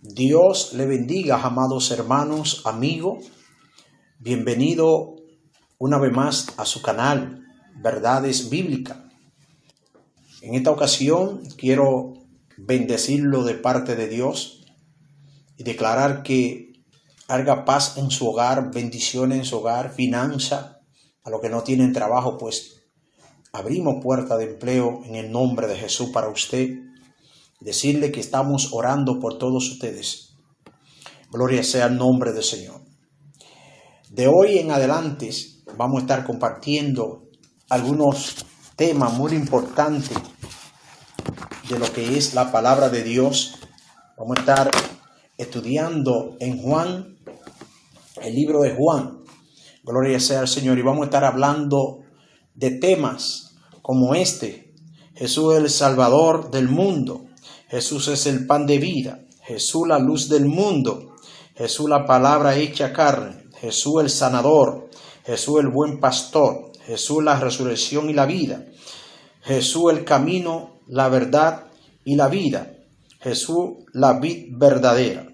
Dios le bendiga, amados hermanos, amigos. Bienvenido una vez más a su canal, Verdades Bíblicas. En esta ocasión quiero bendecirlo de parte de Dios y declarar que haga paz en su hogar, bendiciones en su hogar, finanza. A los que no tienen trabajo, pues abrimos puerta de empleo en el nombre de Jesús para usted. Decirle que estamos orando por todos ustedes. Gloria sea el nombre del Señor. De hoy en adelante vamos a estar compartiendo algunos temas muy importantes de lo que es la palabra de Dios. Vamos a estar estudiando en Juan, el libro de Juan. Gloria sea al Señor. Y vamos a estar hablando de temas como este. Jesús es el Salvador del mundo. Jesús es el pan de vida, Jesús la luz del mundo, Jesús la palabra hecha carne, Jesús el sanador, Jesús el buen pastor, Jesús la resurrección y la vida, Jesús el camino, la verdad y la vida, Jesús la vid verdadera.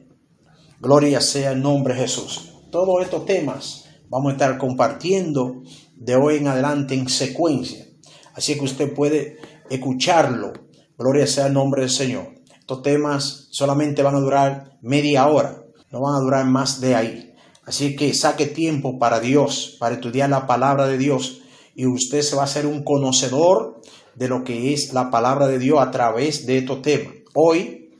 Gloria sea el nombre de Jesús. Todos estos temas vamos a estar compartiendo de hoy en adelante en secuencia, así que usted puede escucharlo. Gloria sea el nombre del Señor. Estos temas solamente van a durar media hora, no van a durar más de ahí. Así que saque tiempo para Dios, para estudiar la palabra de Dios, y usted se va a hacer un conocedor de lo que es la palabra de Dios a través de estos temas. Hoy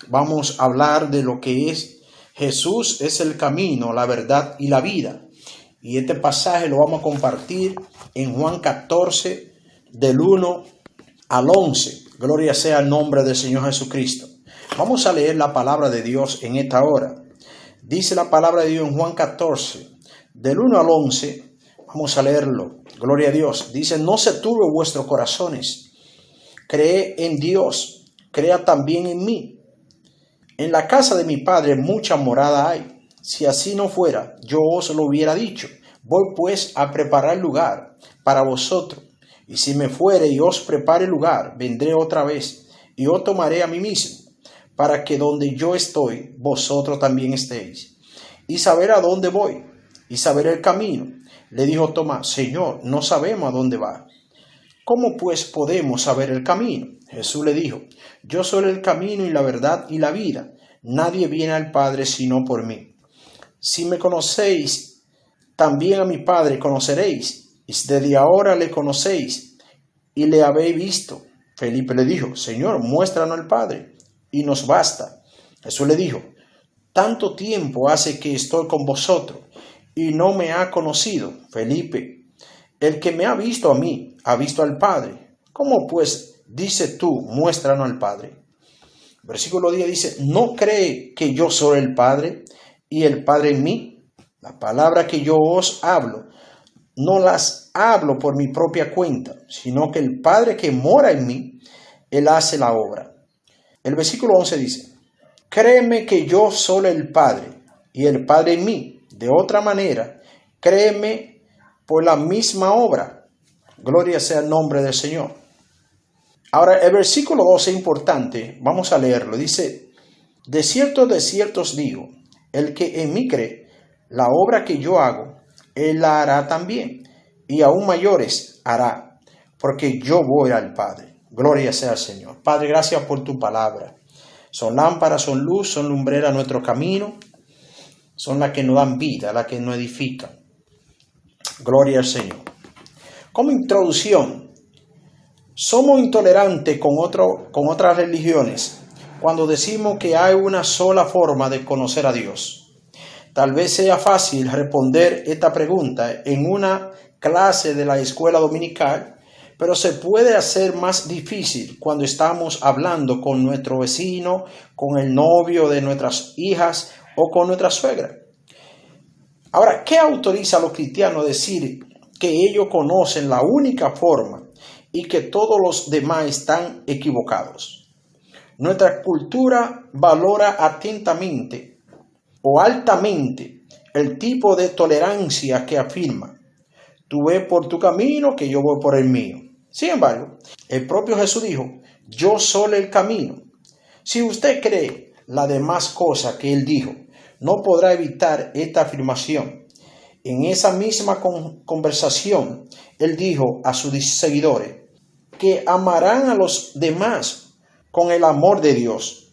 vamos a hablar de lo que es Jesús es el camino, la verdad y la vida. Y este pasaje lo vamos a compartir en Juan 14, del 1 al 11. Gloria sea el nombre del Señor Jesucristo. Vamos a leer la palabra de Dios en esta hora. Dice la palabra de Dios en Juan 14, del 1 al 11. Vamos a leerlo. Gloria a Dios. Dice: no se turbe vuestros corazones. Cree en Dios, crea también en mí. En la casa de mi Padre mucha morada hay. Si así no fuera, yo os lo hubiera dicho. Voy pues a preparar lugar para vosotros. Y si me fuere y os prepare lugar, vendré otra vez y os tomaré a mí mismo, para que donde yo estoy, vosotros también estéis. Y saber a dónde voy, y saber el camino. Le dijo Tomás: Señor, no sabemos a dónde va. ¿Cómo pues podemos saber el camino? Jesús le dijo: yo soy el camino y la verdad y la vida. Nadie viene al Padre sino por mí. Si me conocéis, también a mi Padre conoceréis. Y desde ahora le conocéis y le habéis visto. Felipe le dijo: Señor, muéstranos al Padre, y nos basta. Jesús le dijo: tanto tiempo hace que estoy con vosotros, y no me ha conocido. Felipe, el que me ha visto a mí, ha visto al Padre. ¿Cómo pues dices tú, muéstranos al Padre? Versículo 10 dice: ¿no cree que yo soy el Padre, y el Padre en mí? La palabra que yo os hablo, no las hablo por mi propia cuenta, sino que el Padre que mora en mí, Él hace la obra. El versículo 11 dice: créeme que yo soy el Padre, y el Padre en mí. De otra manera, créeme por la misma obra. Gloria sea el nombre del Señor. Ahora, el versículo 12 es importante. Vamos a leerlo. Dice: de cierto os digo, el que en mí cree, la obra que yo hago, Él la hará también, y aún mayores hará, porque yo voy al Padre. Gloria sea al Señor. Padre, gracias por tu palabra. Son lámparas, son luz, son lumbrera a nuestro camino. Son las que nos dan vida, las que nos edifican. Gloria al Señor. Como introducción, somos intolerantes con otras religiones cuando decimos que hay una sola forma de conocer a Dios. Tal vez sea fácil responder esta pregunta en una clase de la escuela dominical, pero se puede hacer más difícil cuando estamos hablando con nuestro vecino, con el novio de nuestras hijas o con nuestra suegra. Ahora, ¿qué autoriza a los cristianos a decir que ellos conocen la única forma y que todos los demás están equivocados? Nuestra cultura valora atentamente o altamente el tipo de tolerancia que afirma: tú ves por tu camino que yo voy por el mío. Sin embargo, el propio Jesús dijo: yo soy el camino. Si usted cree las demás cosas que él dijo, no podrá evitar esta afirmación. En esa misma conversación, él dijo a sus seguidores que amarán a los demás con el amor de Dios.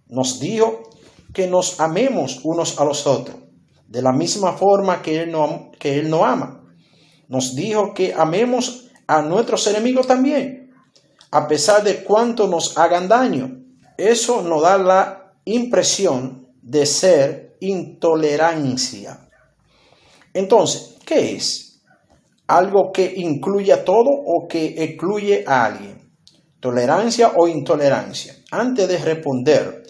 Nos dijo que nos amemos unos a los otros, de la misma forma que Él no ama. Nos dijo que amemos a nuestros enemigos también, a pesar de cuánto nos hagan daño. Eso nos da la impresión de ser intolerancia. Entonces, ¿qué es? ¿Algo que incluye a todo o que excluye a alguien? ¿Tolerancia o intolerancia? Antes de responder,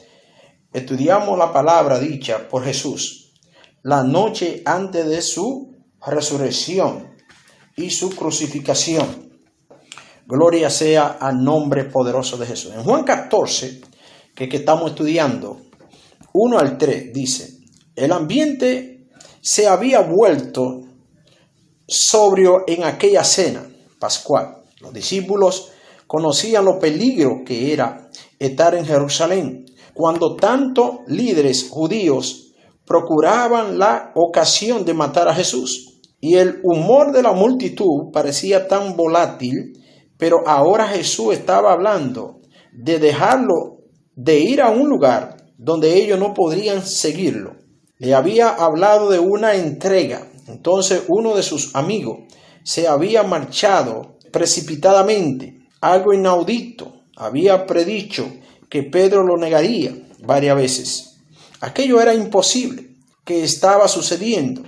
estudiamos la palabra dicha por Jesús la noche antes de su resurrección y su crucificación. Gloria sea al nombre poderoso de Jesús. En Juan 14, que estamos estudiando, 1 al 3, dice: el ambiente se había vuelto sobrio en aquella cena pascual. Los discípulos conocían lo peligro que era estar en Jerusalén, cuando tantos líderes judíos procuraban la ocasión de matar a Jesús. Y el humor de la multitud parecía tan volátil, pero ahora Jesús estaba hablando de dejarlo, de ir a un lugar donde ellos no podrían seguirlo. Le había hablado de una entrega. Entonces uno de sus amigos se había marchado precipitadamente, algo inaudito. Había predicho que Pedro lo negaría varias veces. Aquello era imposible, que estaba sucediendo.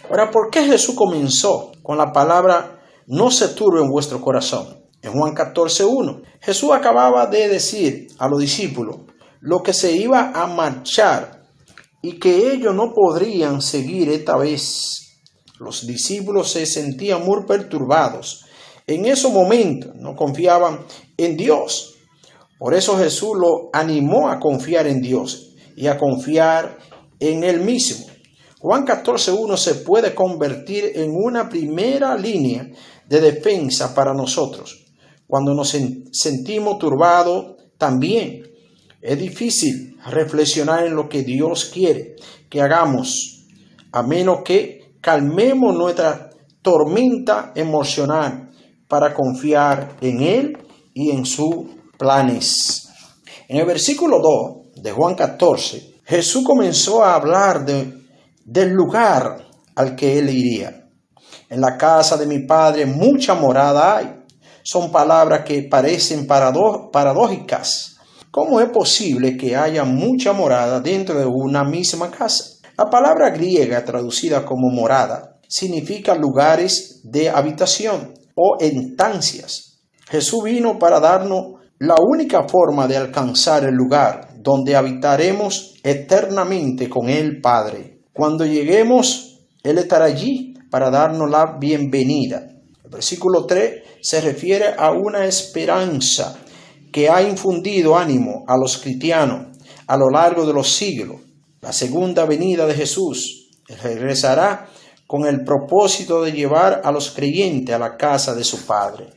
Ahora, ¿por qué Jesús comenzó con la palabra no se turbe en vuestro corazón? En Juan 14:1, Jesús acababa de decir a los discípulos lo que se iba a marchar y que ellos no podrían seguir esta vez. Los discípulos se sentían muy perturbados. En esos momentos no confiaban en Dios. Por eso Jesús lo animó a confiar en Dios y a confiar en Él mismo. Juan 14:1 se puede convertir en una primera línea de defensa para nosotros. Cuando nos sentimos turbados, también es difícil reflexionar en lo que Dios quiere que hagamos, a menos que calmemos nuestra tormenta emocional para confiar en Él y en sus planes. En el versículo 2 de Juan 14, Jesús comenzó a hablar del lugar al que Él iría. En la casa de mi Padre mucha morada hay. Son palabras que parecen paradójicas. ¿Cómo es posible que haya mucha morada dentro de una misma casa? La palabra griega traducida como morada significa lugares de habitación o estancias. Jesús vino para darnos la única forma de alcanzar el lugar donde habitaremos eternamente con el Padre. Cuando lleguemos, Él estará allí para darnos la bienvenida. El versículo 3 se refiere a una esperanza que ha infundido ánimo a los cristianos a lo largo de los siglos. La segunda venida de Jesús regresará con el propósito de llevar a los creyentes a la casa de su Padre.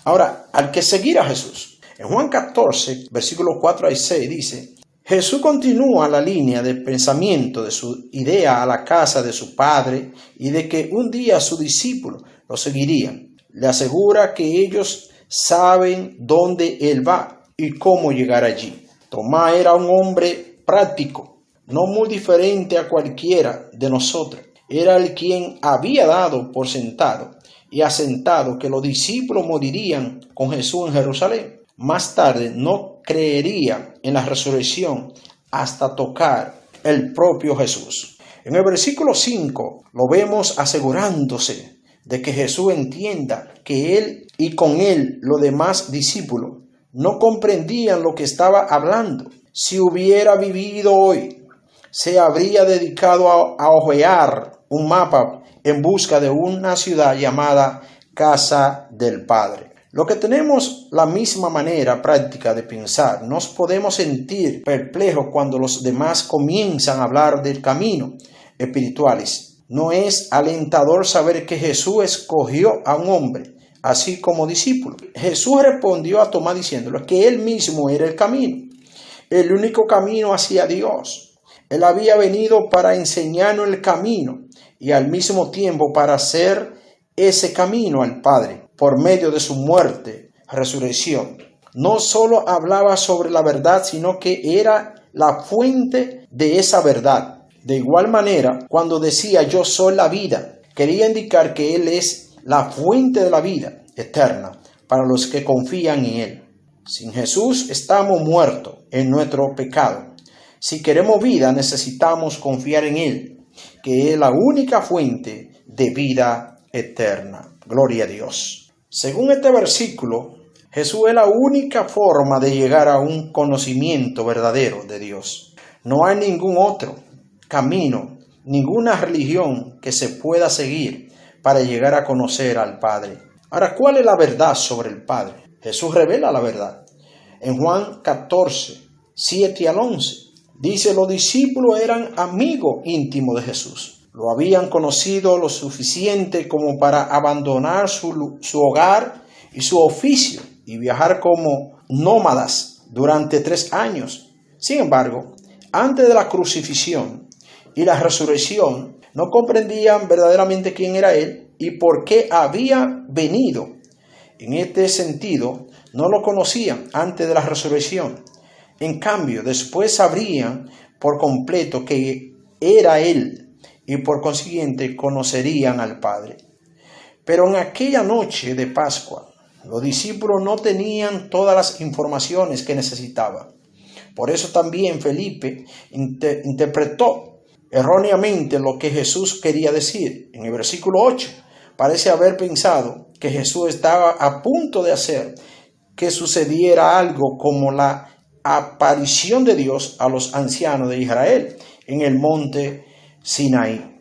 Ahora, hay que seguir a Jesús. En Juan 14, versículos 4 y 6 dice: Jesús continúa la línea de pensamiento de su idea a la casa de su Padre y de que un día sus discípulos lo seguirían. Le asegura que ellos saben dónde Él va y cómo llegar allí. Tomás era un hombre práctico, no muy diferente a cualquiera de nosotros. Era el quien había dado por sentado y asentado que los discípulos morirían con Jesús en Jerusalén. Más tarde no creería en la resurrección hasta tocar el propio Jesús. En el versículo 5 lo vemos asegurándose de que Jesús entienda que Él y con Él los demás discípulos no comprendían lo que estaba hablando. Si hubiera vivido hoy, se habría dedicado a hojear un mapa en busca de una ciudad llamada Casa del Padre. Lo que tenemos la misma manera práctica de pensar, nos podemos sentir perplejos cuando los demás comienzan a hablar del camino espirituales. ¿No es alentador saber que Jesús escogió a un hombre, así como discípulo? Jesús respondió a Tomás diciéndole que Él mismo era el camino. el único camino hacia Dios. Él había venido para enseñarnos el camino y al mismo tiempo para hacer ese camino al Padre por medio de su muerte, resurrección. No solo hablaba sobre la verdad, sino que era la fuente de esa verdad. De igual manera, cuando decía yo soy la vida, quería indicar que Él es la fuente de la vida eterna para los que confían en Él. Sin Jesús estamos muertos en nuestro pecado. Si queremos vida, necesitamos confiar en Él, que es la única fuente de vida eterna. Gloria a Dios. Según este versículo, Jesús es la única forma de llegar a un conocimiento verdadero de Dios. No hay ningún otro camino, ninguna religión que se pueda seguir para llegar a conocer al Padre. Ahora, ¿cuál es la verdad sobre el Padre? Jesús revela la verdad. En Juan 14, 7 al 11, dice: los discípulos eran amigos íntimos de Jesús. Lo habían conocido lo suficiente como para abandonar su hogar y su oficio y viajar como nómadas durante 3 años. Sin embargo, antes de la crucifixión y la resurrección, no comprendían verdaderamente quién era Él y por qué había venido. En este sentido, no lo conocían antes de la resurrección. En cambio, después sabrían por completo que era Él y por consiguiente conocerían al Padre. Pero en aquella noche de Pascua, los discípulos no tenían todas las informaciones que necesitaban. Por eso también Felipe interpretó erróneamente lo que Jesús quería decir. En el versículo 8 parece haber pensado que Jesús estaba a punto de hacer que sucediera algo como la aparición de Dios a los ancianos de Israel en el monte Sinaí.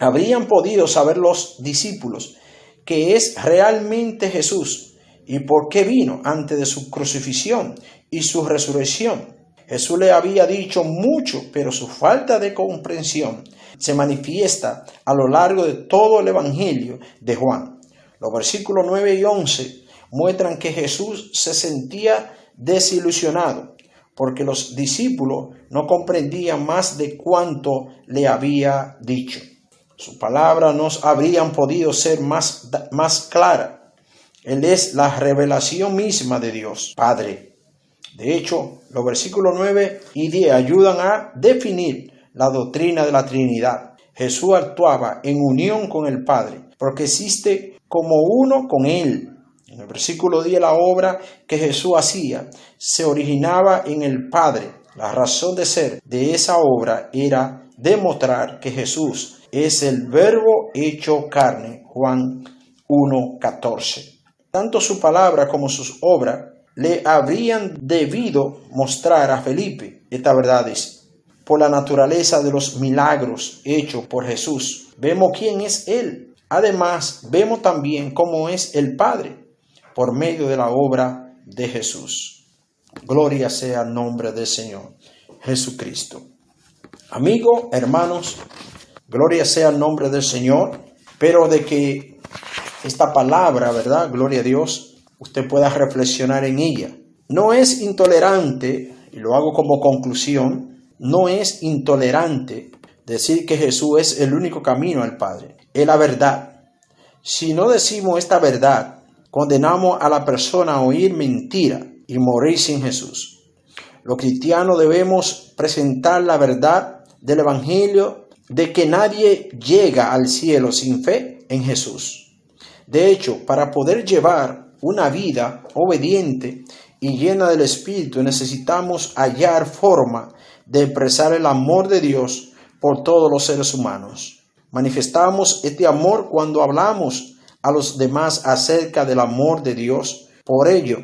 Habrían podido saber los discípulos que es realmente Jesús y por qué vino antes de su crucifixión y su resurrección. Jesús le había dicho mucho, pero su falta de comprensión se manifiesta a lo largo de todo el Evangelio de Juan. Los versículos 9 y 11 muestran que Jesús se sentía desilusionado porque los discípulos no comprendían más de cuanto le había dicho. Sus palabras no habrían podido ser más clara. Él es la revelación misma de Dios, Padre. De hecho, los versículos 9 y 10 ayudan a definir la doctrina de la Trinidad. Jesús actuaba en unión con el Padre, porque existe como uno con Él. En el versículo 10, la obra que Jesús hacía se originaba en el Padre. La razón de ser de esa obra era demostrar que Jesús es el Verbo hecho carne. Juan 1:14. Tanto su palabra como sus obras le habrían debido mostrar a Felipe estas verdades. Por la naturaleza de los milagros hechos por Jesús, vemos quién es Él. Además, vemos también cómo es el Padre por medio de la obra de Jesús. Gloria sea el nombre del Señor Jesucristo. Amigos, hermanos, gloria sea el nombre del Señor, pero de que esta palabra, ¿verdad? Gloria a Dios, usted pueda reflexionar en ella. No es intolerante, y lo hago como conclusión, no es intolerante decir que Jesús es el único camino al Padre. Es la verdad. Si no decimos esta verdad, condenamos a la persona a oír mentira y morir sin Jesús. Los cristianos debemos presentar la verdad del Evangelio de que nadie llega al cielo sin fe en Jesús. De hecho, para poder llevar una vida obediente y llena del Espíritu, necesitamos hallar forma de expresar el amor de Dios por todos los seres humanos. Manifestamos este amor cuando hablamos a los demás acerca del amor de Dios por ello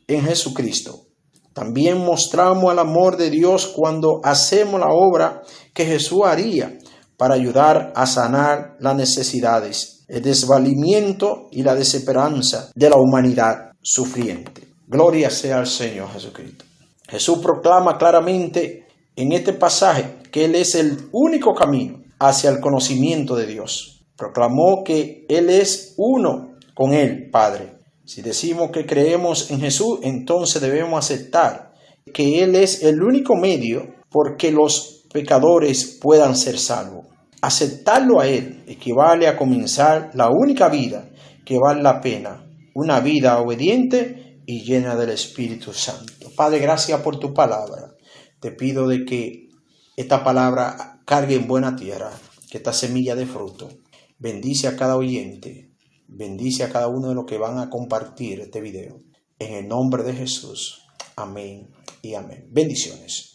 en Jesucristo. También mostramos el amor de Dios cuando hacemos la obra que Jesús haría para ayudar a sanar las necesidades, el desvalimiento y la desesperanza de la humanidad sufriente. Gloria sea al Señor Jesucristo. Jesús proclama claramente en este pasaje que Él es el único camino hacia el conocimiento de Dios. Proclamó que Él es uno con Él, Padre. Si decimos que creemos en Jesús, entonces debemos aceptar que Él es el único medio porque los pecadores puedan ser salvos. Aceptarlo a Él equivale a comenzar la única vida que vale la pena, una vida obediente y llena del Espíritu Santo. Padre, gracias por tu palabra. Te pido de que esta palabra cargue en buena tierra, que esta semilla de fruto. Bendice a cada oyente, bendice a cada uno de los que van a compartir este video. En el nombre de Jesús. Amén y amén. Bendiciones.